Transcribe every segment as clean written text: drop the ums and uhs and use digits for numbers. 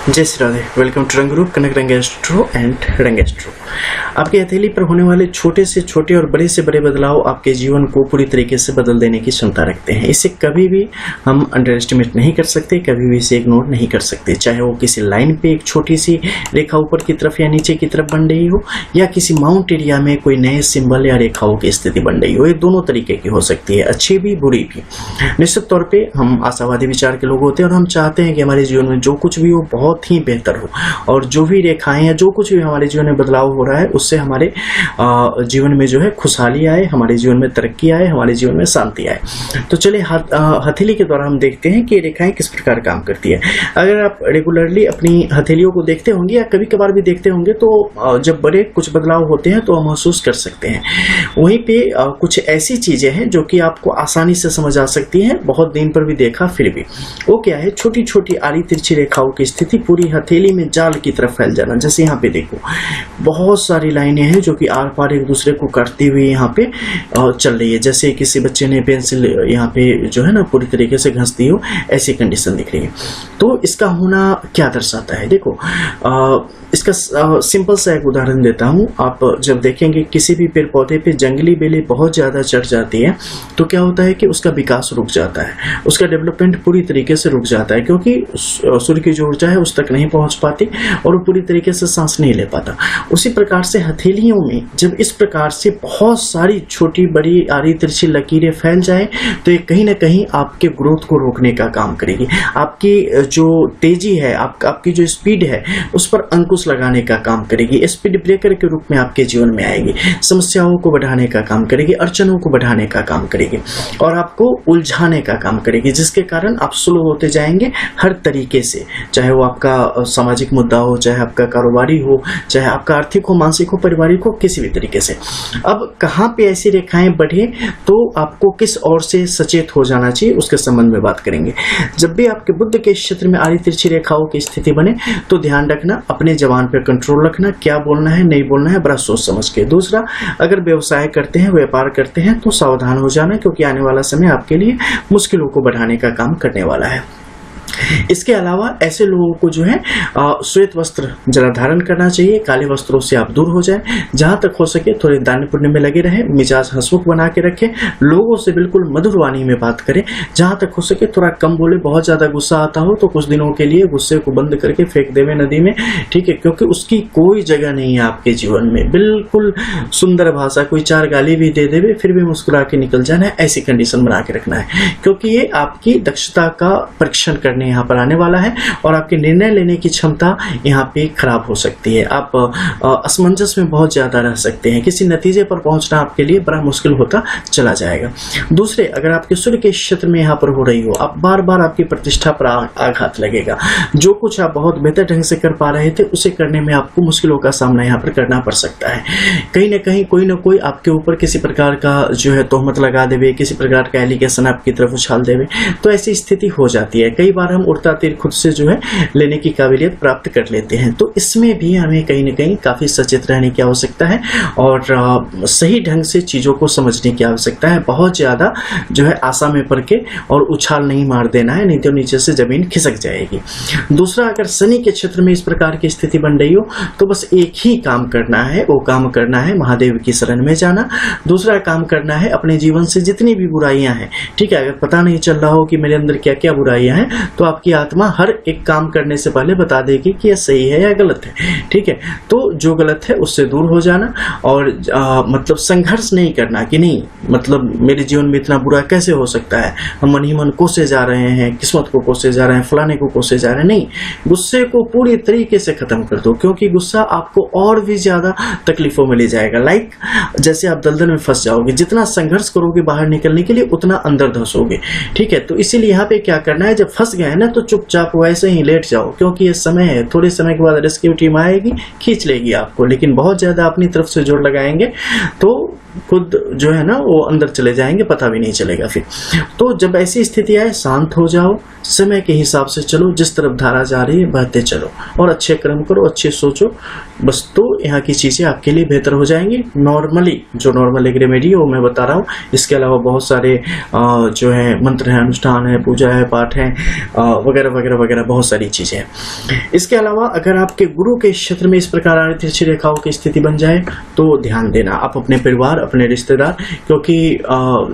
जय Shri Radhe. Welcome to रंग group कनक रंग एस्ट्रो एंड रंग एस्ट्रो। आपकी हथेली पर होने वाले छोटे से छोटे और बड़े से बड़े बदलाव आपके जीवन को पूरी तरीके से बदल देने की क्षमता रखते हैं। इसे कभी भी हम अंडर एस्टिमेट नहीं कर सकते, कभी भी इसे इग्नोर नहीं कर सकते। चाहे वो किसी लाइन पे एक छोटी सी रेखा ऊपर की तरफ या नीचे की तरफ बन रही हो, या किसी माउंट एरिया में कोई नए सिंबल या रेखाओं की स्थिति बन रही हो। ये दोनों तरीके की हो सकती है, अच्छी भी बुरी भी। निश्चित तौर पर हम आशावादी विचार के लोग होते हैं और हम चाहते हैं कि हमारे जीवन में जो कुछ भी हो बहुत ही बेहतर हो, और जो भी रेखाएं या जो कुछ भी हमारे जीवन में बदलाव हो रहा है उससे हमारे जीवन में जो है खुशहाली आए, हमारे जीवन में तरक्की आए, हमारे जीवन में शांति आए। तो चलिए हथेली के द्वारा हम देखते हैं कि रेखाएं किस प्रकार काम करती है। अगर आप रेगुलरली अपनी हथेलियों को देखते होंगे या कभी कभार भी देखते होंगे तो जब बड़े कुछ बदलाव होते हैं तो हम महसूस कर सकते हैं। वहीं पे कुछ ऐसी चीजें हैं जो कि आपको आसानी से समझ आ सकती हैं, बहुत दिन पर भी देखा फिर भी। वो क्या है? छोटी छोटी आड़ी तिरछी रेखाओं की स्थिति पूरी हथेली में जाल की तरफ फैल जाना। जैसे यहाँ पे देखो बहुत सारी लाइनें हैं जो कि आर पार एक दूसरे को काटती हुई यहाँ पे चल रही है। जैसे किसी बच्चे ने पेंसिल यहाँ पे जो है ना पूरी तरीके से घस दी हो, ऐसी कंडीशन दिख रही है। तो इसका होना क्या दर्शाता है? देखो इसका सिंपल सा एक उदाहरण देता हूँ। आप जब देखेंगे किसी भी पेड़ पौधे पे जंगली बेलें बहुत ज्यादा चढ़ जाती है तो क्या होता है कि उसका विकास रुक जाता है, उसका डेवलपमेंट पूरी तरीके से रुक जाता है, क्योंकि सूर्य की जो ऊर्जा है उस तक नहीं पहुंच पाती और वो पूरी तरीके से सांस नहीं ले पाता। उसी प्रकार से हथेलियों में जब इस प्रकार से बहुत सारी छोटी बड़ी आड़ी तिरछी लकीरें फैल जाए तो ये कहीं ना कहीं आपके ग्रोथ को रोकने का काम करेगी। आपकी जो तेजी है, आपकी जो स्पीड है उस पर अंकुश लगाने का काम करेगी। स्पीड ब्रेकर के रूप में आपके जीवन में आएगी, समस्याओं को बढ़ाने का काम करेगी, अड़चनों को बढ़ाने का काम करेगी और आपको उलझाने का काम करेगी, जिसके कारण आप स्लो होते जाएंगे हर तरीके से। चाहे वो आपका सामाजिक मुद्दा हो, चाहे आपका कारोबारी हो, चाहे आपका आर्थिक हो, मानसिक हो, पारिवारिक हो, किसी भी तरीके से। अब कहाँ पे ऐसी रेखाएं बढ़े तो आपको किस ओर से सचेत हो जाना चाहिए उसके संबंध में बात करेंगे। जब भी आपके बुद्ध के क्षेत्र में आड़ी तिरछी रेखाओं की स्थिति बने तो ध्यान रखना, अपने जबान पर कंट्रोल रखना, क्या बोलना है नहीं बोलना है बड़ा सोच समझ के। दूसरा, अगर व्यवसाय करते हैं, व्यापार करते हैं तो सावधान हो जाना, क्योंकि आने वाला समय आपके लिए मुश्किलों को बढ़ाने का काम करने वाला है। इसके अलावा ऐसे लोगों को जो है श्वेत वस्त्र जरा धारण करना चाहिए, काले वस्त्रों से आप दूर हो जाएं। जहां तक हो सके थोड़े दान पुण्य में लगे रहें, मिजाज हंसमुख बना के रखें, लोगों से बिल्कुल मधुर वाणी में बात करें। जहां तक हो सके थोड़ा कम बोले। बहुत ज्यादा गुस्सा आता हो तो कुछ दिनों के लिए गुस्से को बंद करके फेंक देवे नदी में, ठीक है, क्योंकि उसकी कोई जगह नहीं है आपके जीवन में। बिल्कुल सुंदर भाषा, कोई चार गाली भी दे देवे फिर भी मुस्कुरा के निकल जाना है, ऐसी कंडीशन बना के रखना है, क्योंकि ये आपकी दक्षता का परीक्षण करने यहाँ पर आने वाला है और आपके निर्णय लेने की क्षमता यहाँ पे खराब हो सकती है। आप असमंजस में बहुत ज्यादा रह सकते हैं, किसी नतीजे पर पहुंचना आपके लिए बड़ा मुश्किल होता चला जाएगा। दूसरे, अगर आपके सूर्य के क्षेत्र में यहाँ पर हो रही हो, आप बार बार आपकी प्रतिष्ठा पर आघात लगेगा। जो कुछ आप बहुत बेहतर ढंग से कर पा रहे थे उसे करने में आपको मुश्किलों का सामना यहाँ पर करना पड़ सकता है। कहीं ना कहीं कोई ना कोई आपके ऊपर किसी प्रकार का जो है तोहमत लगा देवे, किसी प्रकार का एलिगेशन आपकी तरफ उछाल देवे, तो ऐसी स्थिति हो जाती है। कई बार हम उड़ता तीर खुद से जो है लेने की काबिलियत प्राप्त कर लेते हैं। तो इसमें भी हमें कहीं ना कहीं काफी सचेत रहने की आवश्यकता है और सही ढंग से चीजों को समझने की आवश्यकता है। बहुत ज्यादा जो है आशा में पड़ के और उछाल नहीं मार देना है, नहीं तो नीचे से जमीन खिसक जाएगी। दूसरा, अगर शनि के क्षेत्र में इस प्रकार की स्थिति बन रही हो तो बस एक ही काम करना है, वो काम करना है महादेव की शरण में जाना। दूसरा काम करना है अपने जीवन से जितनी भी बुराइयां हैं, ठीक है, अगर पता नहीं चल रहा हो कि मेरे अंदर क्या क्या बुराइयां हैं तो आपकी आत्मा हर एक काम करने से पहले बता देगी कि यह सही है या गलत है, ठीक है। तो जो गलत है उससे दूर हो जाना और मतलब संघर्ष नहीं करना कि नहीं, मतलब मेरे जीवन में इतना बुरा कैसे हो सकता है, हम मन ही मन कोसे जा रहे हैं, किस्मत को कोसे जा रहे हैं, फलाने को कोसे जा रहे हैं। नहीं, गुस्से को पूरी तरीके से खत्म कर दो, क्योंकि गुस्सा आपको और भी ज्यादा तकलीफों में ले जाएगा। लाइक जैसे आप दलदल में फंस जाओगे, जितना संघर्ष करोगे बाहर निकलने के लिए उतना अंदर धंसोगे, ठीक है। तो इसीलिए यहाँ पे क्या करना है, जब फंस गए ना तो चुपचाप वैसे ही लेट जाओ, क्योंकि ये समय है, थोड़े समय के बाद रेस्क्यू टीम आएगी, खींच लेगी आपको। लेकिन बहुत ज्यादा अपनी तरफ से जोर लगाएंगे तो खुद जो है ना वो अंदर चले जाएंगे, पता भी नहीं चलेगा फिर। तो जब ऐसी स्थिति आए शांत हो जाओ, समय के हिसाब से चलो, जिस तरफ धारा जा रही है बहते चलो। और अच्छे कर्म करो, अच्छे सोचो बस, तो यहाँ की चीज़ें आपके लिए बेहतर हो जाएंगी। नॉर्मली जो नॉर्मल एक रेमेडी है वो मैं बता रहा हूँ, इसके अलावा बहुत सारे जो है मंत्र हैं, अनुष्ठान है, पूजा है, पाठ है, वगैरह वगैरह वगैरह बहुत सारी चीज़ें हैं। इसके अलावा अगर आपके गुरु के क्षेत्र में इस प्रकार आड़ी तिरछी रेखाओं की स्थिति बन जाए तो ध्यान देना आप अपने परिवार, अपने रिश्तेदार, क्योंकि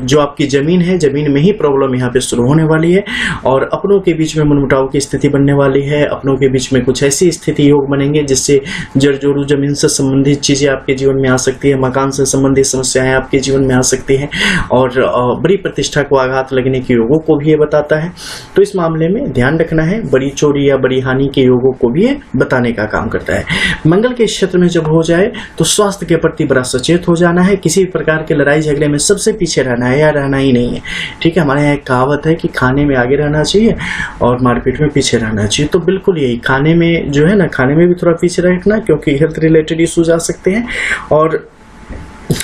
जो आपकी जमीन है, जमीन में ही प्रॉब्लम यहाँ पे शुरू होने वाली है और अपनों के बीच में मनमुटाव की स्थिति बनने वाली है। अपनों के बीच में कुछ ऐसी स्थिति योग बनेंगे जिससे जड़-जोरू जमीन से संबंधित चीजें आपके जीवन में आ सकती है, मकान से संबंधित समस्याएं आपके जीवन में आ सकती हैं और बड़ी प्रतिष्ठा को आघात लगने के योगों को भी ये बताता है। तो इस मामले में ध्यान रखना है, बड़ी चोरी या बड़ी हानि के योगों को भी ये बताने का काम करता है। मंगल के क्षेत्र में जब हो जाए तो स्वास्थ्य के प्रति बड़ा सचेत हो जाना है। किसी भी प्रकार के लड़ाई झगड़े में सबसे पीछे रहना है या रहना ही नहीं है, ठीक है। हमारे यहाँ एक कहावत है कि खाने में आगे रहना चाहिए और मारपीट में पीछे रहना चाहिए, तो बिल्कुल यही, खाने में जो है ना, खाने में भी थोड़ा पीछे रखना क्योंकि हेल्थ रिलेटेड इश्यूज आ सकते हैं। और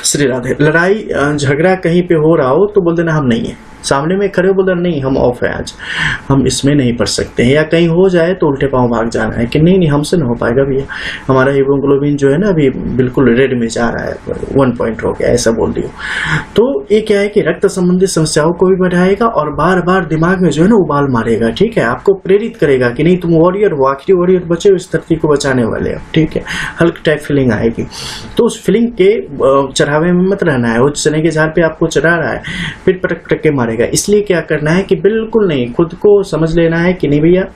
श्री राधे, लड़ाई झगड़ा कहीं पे हो रहा हो तो बोल देना हम नहीं है, सामने में खड़े हो बोल देना नहीं हम ऑफ है, आज हम इसमें नहीं पढ़ सकते हैं। या कहीं हो जाए तो उल्टे पांव भाग जाना है कि नहीं नहीं हमसे नहीं हो पाएगा भैया, हमारा हीमोग्लोबिन जो है ना अभी बिल्कुल रेड में जा रहा है, 1 पॉइंट हो गया, ऐसा बोल दियो। तो ये क्या है कि रक्त संबंधी समस्याओं को भी बढ़ाएगा और बार बार दिमाग में जो है ना उबाल मारेगा, ठीक है। आपको प्रेरित करेगा कि नहीं तुम वॉरियर हो, आखिरी वॉरियर बचे हो, इस धरती को बचाने वाले हो, ठीक है। हल्क टाइप फीलिंग आएगी, तो उस फीलिंग के चढ़ावे में मत रहना है। वो चने के झाड़ पे आपको चढ़ा रहा है, फिर पटक पटक के मारेगा। इसलिए क्या करना है कि बिल्कुल नहीं, खुद को समझ लेना है कि नहीं भैया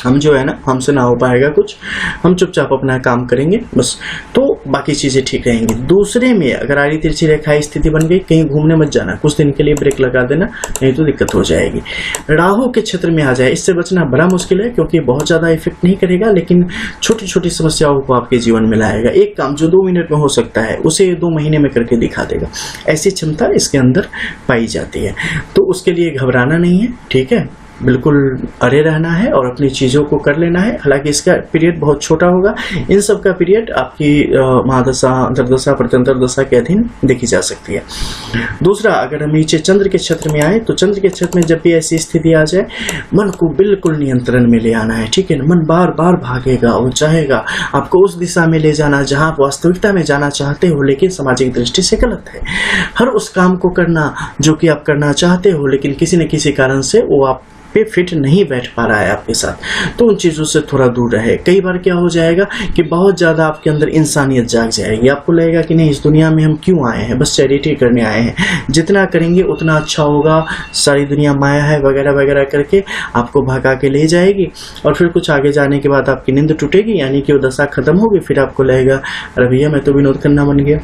हम जो है ना, हमसे ना हो पाएगा कुछ, हम चुपचाप अपना काम करेंगे बस, तो बाकी चीजें ठीक रहेंगी। दूसरे में अगर आड़ी तिरछी रेखा स्थिति बन गई, कहीं घूमने मत जाना, कुछ दिन के लिए ब्रेक लगा देना, नहीं तो दिक्कत हो जाएगी। राहु के क्षेत्र में आ जाए, इससे बचना बड़ा मुश्किल है क्योंकि बहुत ज्यादा इफेक्ट नहीं करेगा, लेकिन छोटी छोटी समस्याओं को आपके जीवन में लाएगा। एक काम जो 2 मिनट में हो सकता है उसे 2 महीने में करके दिखा देगा, ऐसी क्षमता इसके अंदर पाई जाती है। तो उसके लिए घबराना नहीं है, ठीक है, बिल्कुल अरे रहना है और अपनी चीज़ों को कर लेना है। हालांकि इसका पीरियड बहुत छोटा होगा, इन सब का पीरियड आपकी महादशा, अंतरदशा, प्रत्यंतर दशा के अधीन देखी जा सकती है। दूसरा, अगर हम नीचे चंद्र के क्षेत्र में आए तो चंद्र के क्षेत्र में जब भी ऐसी स्थिति आ जाए, मन को बिल्कुल नियंत्रण में ले आना है, ठीक है। मन बार बार भागेगा और चाहेगा आपको उस दिशा में ले जाना जहां आप वास्तविकता में जाना चाहते हो, लेकिन सामाजिक दृष्टि से गलत है। हर उस काम को करना जो कि आप करना चाहते हो, लेकिन किसी न किसी कारण से वो आप पे फिट नहीं बैठ पा रहा है आपके साथ, तो उन चीज़ों से थोड़ा दूर रहे। कई बार क्या हो जाएगा कि बहुत ज़्यादा आपके अंदर इंसानियत जाग जाएगी, आपको लगेगा कि नहीं इस दुनिया में हम क्यों आए हैं, बस चैरिटी करने आए हैं, जितना करेंगे उतना अच्छा होगा, सारी दुनिया माया है वगैरह वगैरह करके आपको भगा के ले जाएगी। और फिर कुछ आगे जाने के बाद आपकी नींद टूटेगी, यानी कि वो दशा खत्म होगी, फिर आपको लगेगा अरे भैया मैं तो विनोद खन्ना बन गया,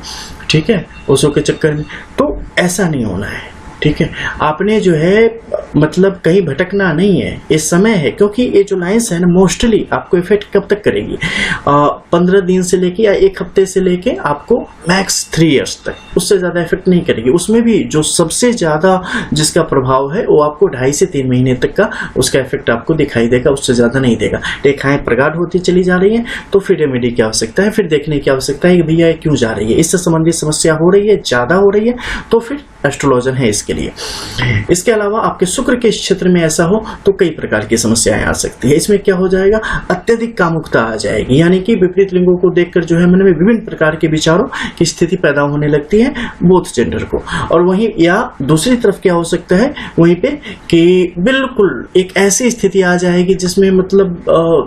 ठीक है, उसों के चक्कर में। तो ऐसा नहीं होना है, ठीक है। आपने जो है मतलब कहीं भटकना नहीं है, ये समय है, क्योंकि ये जो लाइन्स है ना मोस्टली आपको इफेक्ट कब तक करेगी, 15 दिन से लेके या 1 हफ्ते से लेके आपको मैक्स 3 इयर्स तक, उससे ज्यादा इफेक्ट नहीं करेगी। उसमें भी जो सबसे ज्यादा जिसका प्रभाव है वो आपको 2.5 से 3 महीने तक का उसका इफेक्ट आपको दिखाई देगा, उससे ज्यादा नहीं देगा। रेखाएं प्रगाढ़ होती चली जा रही है तो फिर रेमेडी की आवश्यकता है, फिर देखने की आवश्यकता है कि भैया क्यों जा रही है, इससे संबंधित समस्या हो रही है, ज्यादा हो रही है, तो फिर एस्ट्रोलॉजर है इसके लिए। इसके अलावा आपके शुक्र के क्षेत्र में ऐसा हो तो कई प्रकार की समस्याएं आ सकती है। इसमें क्या हो जाएगा, अत्यधिक कामुकता आ जाएगी, यानी कि विपरीत लिंगों को देखकर जो है मन में विभिन्न प्रकार के विचारों की स्थिति पैदा होने लगती है बोथ जेंडर को। और वहीं या दूसरी तरफ क्या हो सकता है वहीं पे कि बिल्कुल एक ऐसी स्थिति आ जाएगी जिसमें मतलब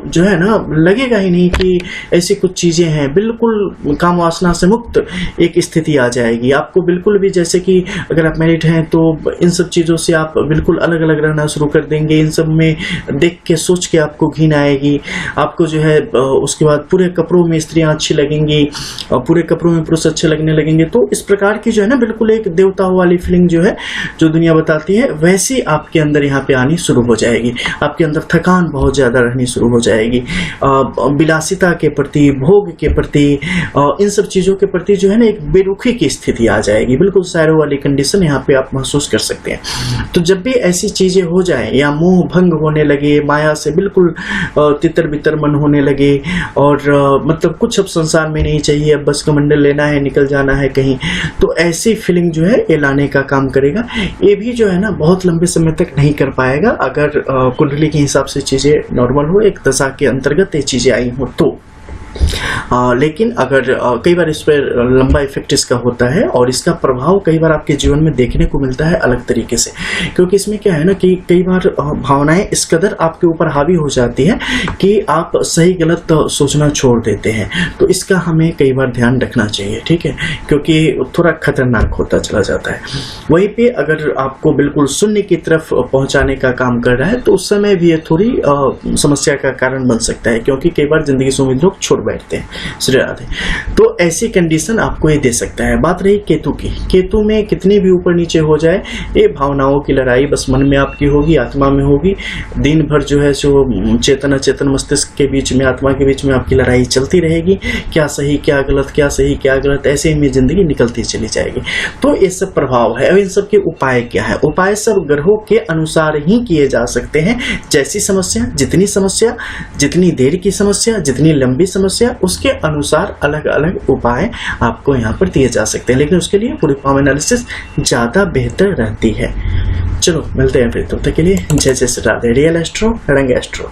जो है ना लगेगा ही नहीं कि ऐसी कुछ चीजें हैं, बिल्कुल काम वासना से मुक्त एक स्थिति आ जाएगी। आपको बिल्कुल भी जैसे कि अगर आप मैरिड हैं तो इन सब चीज़ों से आप बिल्कुल अलग अलग रहना शुरू कर देंगे, इन सब में देख के सोच के आपको घिन आएगी। आपको जो है उसके बाद पूरे कपड़ों में स्त्रियां अच्छी लगेंगी और पूरे कपड़ों में पुरुष अच्छे लगने लगेंगे। तो इस प्रकार की जो है ना बिल्कुल एक देवताओं वाली फीलिंग जो है जो दुनिया बताती है वैसी आपके अंदर यहाँ पे आनी शुरू हो जाएगी। आपके अंदर थकान बहुत ज़्यादा रहनी शुरू हो जाएगी, विलासिता के प्रति, भोग के प्रति, इन सब चीज़ों के प्रति जो है ना एक बेरुखी की स्थिति आ जाएगी, बिल्कुल सैरो वाली कंडीशन यहाँ पे आप महसूस कर सकते हैं। तो जब भी ऐसी चीजें हो जाए या मोह भंग होने लगे, माया से बिल्कुल तितर बितर मन होने लगे और मतलब कुछ अब संसार में नहीं चाहिए, अब बस कमंडल लेना है, निकल जाना है कहीं, तो ऐसी फीलिंग जो है ये लाने का काम करेगा। ये भी जो है ना बहुत लंबे समय तक नहीं कर पाएगा अगर कुंडली के हिसाब से चीजें नॉर्मल हो, एक दशा के अंतर्गत ये चीजें आई हो तो। लेकिन अगर कई बार इस पर लंबा इफेक्ट इसका होता है और इसका प्रभाव कई बार आपके जीवन में देखने को मिलता है अलग तरीके से, क्योंकि इसमें क्या है ना कि कई बार भावनाएं इस कदर आपके ऊपर हावी हो जाती है कि आप सही गलत सोचना छोड़ देते हैं। तो इसका हमें कई बार ध्यान रखना चाहिए, ठीक है, क्योंकि थोड़ा खतरनाक होता चला जाता है। वहीं पे अगर आपको बिल्कुल शून्य की तरफ पहुंचाने का काम कर रहा है तो उस समय भी ये थोड़ी समस्या का कारण बन सकता है, क्योंकि कई बार जिंदगी से उम्मीद लोग छोड़ बैठते हैं। श्री राधे। तो ऐसी कंडीशन आपको ये दे सकता है। बात रही केतु की, केतु में कितने भी ऊपर नीचे हो जाए ये भावनाओं की लड़ाई बस मन में आपकी होगी, आत्मा में होगी। दिन भर जो है सो चेतन अचेतन मस्तिष्क के बीच में, आत्मा के बीच में आपकी लड़ाई चलती रहेगी, क्या सही क्या गलत, क्या सही क्या गलत, ऐसे में जिंदगी निकलती चली जाएगी। तो ये सब प्रभाव है। और इन सब के उपाय क्या है? उपाय सब ग्रहों के अनुसार ही किए जा सकते हैं। जैसी समस्या, जितनी देर की समस्या, जितनी लंबी समस्या, उसके अनुसार अलग अलग उपाय आपको यहाँ पर दिए जा सकते हैं, लेकिन उसके लिए पूरी फॉर्म एनालिसिस ज्यादा बेहतर रहती है। चलो मिलते हैं फिर, तब तक के लिए जय जय श्री राधे। रियल एस्ट्रो, रंग एस्ट्रो।